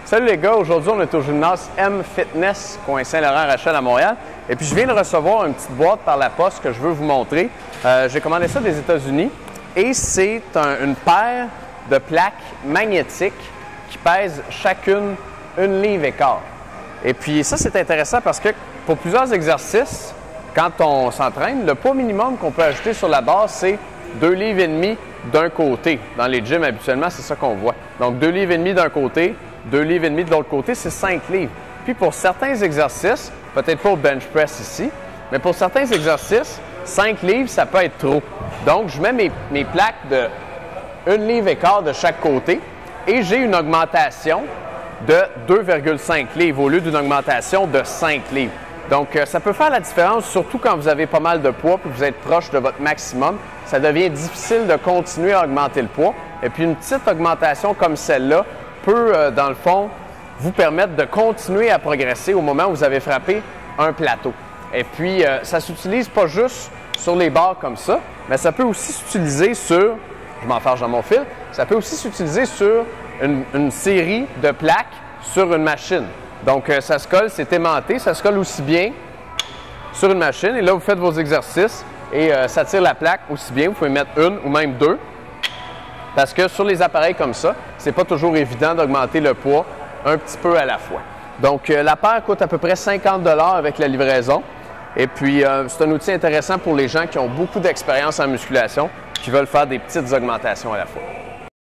Salut les gars, aujourd'hui on est au gymnase M Fitness, coin Saint-Laurent-Rachel à Montréal. Et puis je viens de recevoir une petite boîte par la poste que je veux vous montrer. J'ai commandé ça des États-Unis et c'est une paire de plaques magnétiques qui pèsent chacune 1 livre et quart. Et puis ça c'est intéressant parce que pour plusieurs exercices, quand on s'entraîne, le poids minimum qu'on peut ajouter sur la barre c'est 2,5 livres d'un côté. Dans les gyms habituellement c'est ça qu'on voit. Donc 2,5 livres d'un côté, 2,5 livres de l'autre côté, c'est 5 livres. Puis pour certains exercices, peut-être pas au bench press ici, mais pour certains exercices, 5 livres, ça peut être trop. Donc, je mets mes plaques de 1 livre et quart de chaque côté et j'ai une augmentation de 2,5 livres au lieu d'une augmentation de 5 livres. Donc, ça peut faire la différence, surtout quand vous avez pas mal de poids et que vous êtes proche de votre maximum. Ça devient difficile de continuer à augmenter le poids. Et puis, une petite augmentation comme celle-là peut, dans le fond, vous permettre de continuer à progresser au moment où vous avez frappé un plateau. Et puis, ça ne s'utilise pas juste sur les barres comme ça, mais ça peut aussi s'utiliser sur, je m'enfarge dans mon fil, ça peut aussi s'utiliser sur une série de plaques sur une machine. Donc, ça se colle, c'est aimanté, ça se colle aussi bien sur une machine. Et là, vous faites vos exercices et ça tire la plaque aussi bien. Vous pouvez mettre une ou même deux. Parce que sur les appareils comme ça, c'est pas toujours évident d'augmenter le poids un petit peu à la fois. Donc, la paire coûte à peu près 50 $ avec la livraison. Et puis, c'est un outil intéressant pour les gens qui ont beaucoup d'expérience en musculation, qui veulent faire des petites augmentations à la fois.